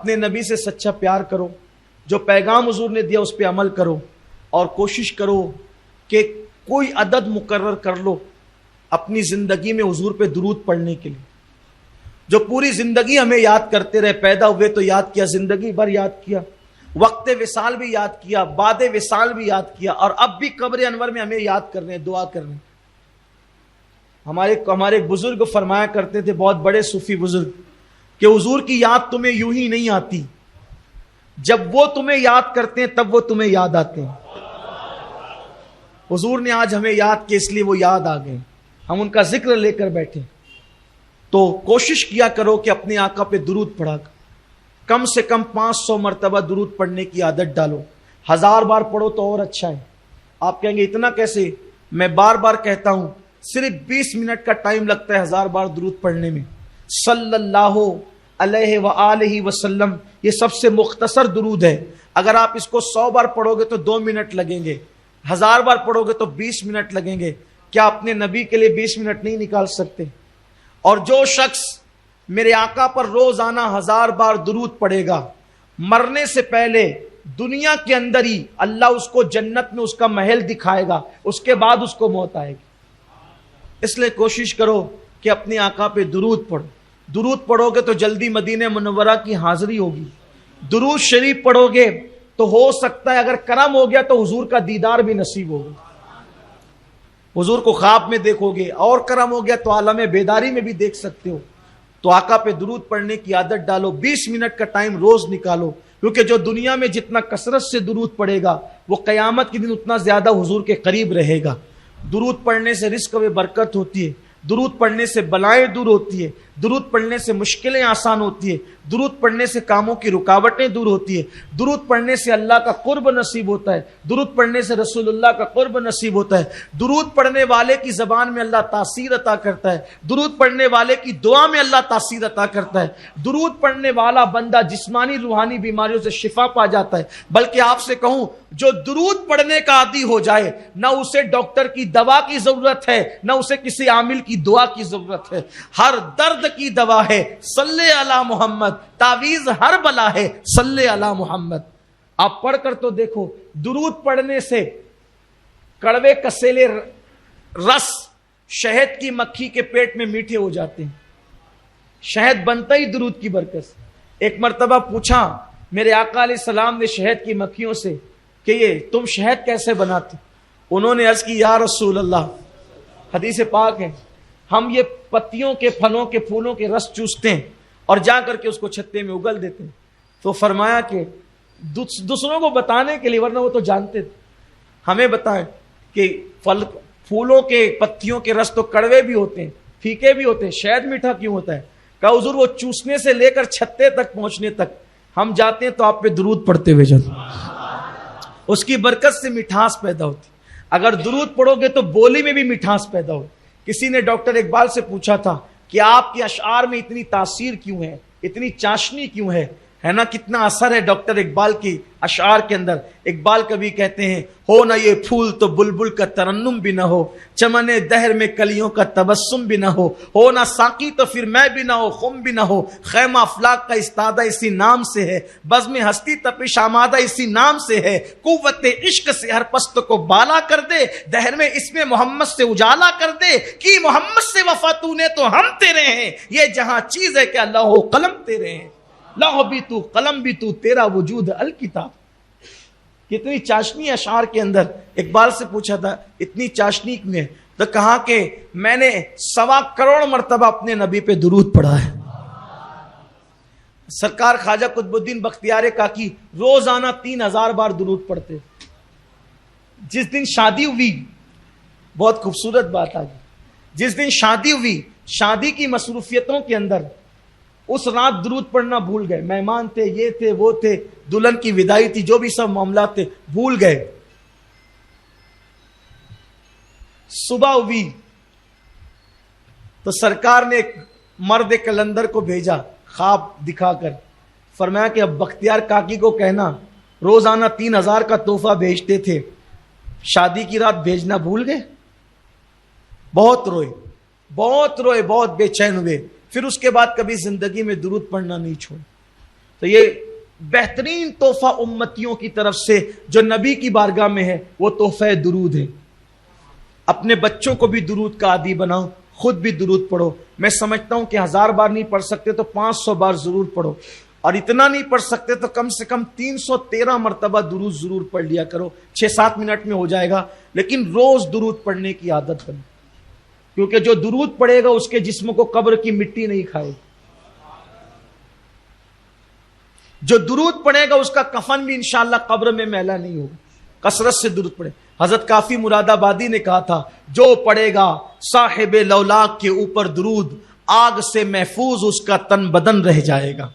اپنے نبی سے سچا پیار کرو، جو پیغام حضور نے دیا اس پہ عمل کرو، اور کوشش کرو کہ کوئی عدد مقرر کر لو اپنی زندگی میں حضور پہ درود پڑھنے کے لیے، جو پوری زندگی ہمیں یاد کرتے رہے۔ پیدا ہوئے تو یاد کیا، زندگی بھر یاد کیا، وقت وصال بھی یاد کیا، بعد وصال بھی یاد کیا، اور اب بھی قبر انور میں ہمیں یاد کرنے، دعا کرنے۔ ہمارے ایک بزرگ فرمایا کرتے تھے، بہت بڑے صوفی بزرگ، کہ حضور کی یاد تمہیں یوں ہی نہیں آتی، جب وہ تمہیں یاد کرتے ہیں تب وہ تمہیں یاد آتے ہیں۔ حضور نے آج ہمیں یاد کیا، اس لیے وہ یاد آ گئے، ہم ان کا ذکر لے کر بیٹھے۔ تو کوشش کیا کرو کہ اپنے آقا پہ درود پڑھا کر کم سے کم 500 مرتبہ درود پڑھنے کی عادت ڈالو۔ 1000 بار پڑھو تو اور اچھا ہے۔ آپ کہیں گے اتنا کیسے؟ میں بار بار کہتا ہوں، صرف 20 منٹ کا ٹائم لگتا ہے 1000 بار درود پڑھنے میں۔ صلی اللہ علیہ وآلہ وسلم، یہ سب سے مختصر درود ہے۔ اگر آپ اس کو 100 بار پڑھو گے تو 2 منٹ لگیں گے، 1000 بار پڑھو گے تو 20 منٹ لگیں گے۔ کیا اپنے نبی کے لیے 20 منٹ نہیں نکال سکتے؟ اور جو شخص میرے آقا پر روزانہ 1000 بار درود پڑھے گا، مرنے سے پہلے دنیا کے اندر ہی اللہ اس کو جنت میں اس کا محل دکھائے گا، اس کے بعد اس کو موت آئے گی۔ اس لیے کوشش کرو کہ اپنے آقا پہ درود پڑھو۔ درود پڑھو گے تو جلدی مدینہ منورہ کی حاضری ہوگی۔ درود شریف پڑھو گے تو ہو سکتا ہے اگر کرم ہو گیا تو حضور کا دیدار بھی نصیب ہوگا، حضور کو خواب میں دیکھو گے، اور کرم ہو گیا تو عالم بیداری میں بھی دیکھ سکتے ہو۔ تو آقا پہ درود پڑھنے کی عادت ڈالو، 20 منٹ کا ٹائم روز نکالو، کیونکہ جو دنیا میں جتنا کثرت سے درود پڑھے گا وہ قیامت کے دن اتنا زیادہ حضور کے قریب رہے گا۔ درود پڑھنے سے رزق میں برکت ہوتی ہے، درود پڑھنے سے بلائیں دور ہوتی ہے، درود پڑھنے سے مشکلیں آسان ہوتی ہے، درود پڑھنے سے کاموں کی رکاوٹیں دور ہوتی ہے، درود پڑھنے سے اللہ کا قرب نصیب ہوتا ہے، درود پڑھنے سے رسول اللہ کا قرب نصیب ہوتا ہے، درود پڑھنے والے کی زبان میں اللہ تاثیر عطا کرتا ہے، درود پڑھنے والے کی دعا میں اللہ تاثیر عطا کرتا ہے، درود پڑھنے والا بندہ جسمانی روحانی بیماریوں سے شفا پا جاتا ہے۔ بلکہ آپ سے کہوں، جو درود پڑھنے کا عادی ہو جائے، نہ اسے ڈاکٹر کی دوا کی ضرورت ہے، نہ اسے کسی عامل کی دعا کی ضرورت ہے۔ ہر درد کی دوا ہے صلی علی محمد، تعویذ ہر بلا ہے صلی علی محمد۔ آپ پڑھ کر تو دیکھو، درود پڑھنے سے کڑوے کسیلے رس شہد کی مکھی کے پیٹ میں میٹھے ہو جاتے ہیں۔ شہد بنتا ہی درود کی برکت سے۔ ایک مرتبہ پوچھا میرے آقا علیہ السلام نے شہد کی مکھیوں سے کہ یہ تم شہد کیسے بناتے؟ انہوں نے عرض کی، یا رسول اللہ، حدیث پاک ہے، ہم یہ پتیوں کے، پھلوں کے، پھولوں کے رس چوستے ہیں اور جا کر کے اس کو چھتے میں اگل دیتے ہیں۔ تو فرمایا کہ دوسروں کو بتانے کے لیے، ورنہ وہ تو جانتے تھے، ہمیں بتائیں کہ پھولوں کے، پتیوں کے رس تو کڑوے بھی ہوتے ہیں، پھیکے بھی ہوتے ہیں، شہد میٹھا کیوں ہوتا ہے؟ کہا حضور وہ چوسنے سے لے کر چھتے تک پہنچنے تک ہم جاتے ہیں تو آپ پہ درود پڑھتے ہوئے جاتے ہیں، اس کی برکت سے مٹھاس پیدا ہوتی۔ اگر درود پڑھو گے تو بولی میں بھی مٹھاس پیدا ہو۔ کسی نے ڈاکٹر اقبال سے پوچھا تھا کہ آپ کے اشعار میں اتنی تاثیر کیوں ہے، اتنی چاشنی کیوں ہے نا؟ کتنا اثر ہے ڈاکٹر اقبال کی اشعار کے اندر۔ اقبال کبھی کہتے ہیں، ہو نہ یہ پھول تو بلبل کا ترنم بھی نہ ہو، چمن دہر میں کلیوں کا تبسم بھی نہ ہو نہ ساقی تو پھر میں بھی نہ ہو، خم بھی نہ ہو، خیمہ افلاق کا استادہ اسی نام سے ہے، بزم ہستی تپش آمادہ اسی نام سے ہے، قوت عشق سے ہر پست کو بالا کر دے، دہر میں اسم محمد سے اجالا کر دے، کی محمد سے وفا تو نے تو ہم تیرے ہیں، یہ جہاں چیز ہے کہ اللہ ہو قلم تیرے ہیں، لوح بھی تو قلم بھی تو تیرا وجود الکتاب۔ کتنی چاشنی اشعار کے اندر۔ اقبال سے پوچھا تھا اتنی چاشنی میں، تو کہا کہ میں نے 1.25 کروڑ مرتبہ اپنے نبی پہ درود پڑھا ہے۔ سرکار خواجہ قطب الدین بختیار کاکی روزانہ 3000 بار درود پڑھتے۔ جس دن شادی ہوئی، بہت خوبصورت بات آ گئی، جس دن شادی ہوئی، شادی کی مصروفیتوں کے اندر اس رات درود پڑھنا بھول گئے۔ مہمان تھے، یہ تھے، وہ تھے، دلہن کی وداعی تھی، جو بھی سب معاملات تھے، بھول گئے۔ صبح ہوئی تو سرکار نے ایک مرد کلندر کو بھیجا خواب دکھا کر، فرمایا کہ اب بختیار کاکی کو کہنا روزانہ 3000 کا تحفہ بھیجتے تھے، شادی کی رات بھیجنا بھول گئے۔ بہت روئے، بہت روئے، بہت بے چین ہوئے، پھر اس کے بعد کبھی زندگی میں درود پڑھنا نہیں چھوڑا۔ تو یہ بہترین تحفہ امتیوں کی طرف سے جو نبی کی بارگاہ میں ہے وہ تحفہ درود ہے. اپنے بچوں کو بھی درود کا عادی بناؤ، خود بھی درود پڑھو. میں سمجھتا ہوں کہ 1000 بار نہیں پڑھ سکتے تو 500 بار ضرور پڑھو، اور اتنا نہیں پڑھ سکتے تو کم سے کم 313 مرتبہ درود ضرور پڑھ لیا کرو. 6-7 منٹ میں ہو جائے گا، لیکن روز درود پڑھنے کی عادت بنے، کیونکہ جو درود پڑھے گا اس کے جسم کو قبر کی مٹی نہیں کھائے گی. جو درود پڑھے گا اس کا کفن بھی انشاءاللہ قبر میں میلا نہیں ہوگا. کثرت سے درود پڑھے. حضرت کافی مراد آبادی نے کہا تھا جو پڑھے گا صاحب لولاک کے اوپر درود، آگ سے محفوظ اس کا تن بدن رہ جائے گا.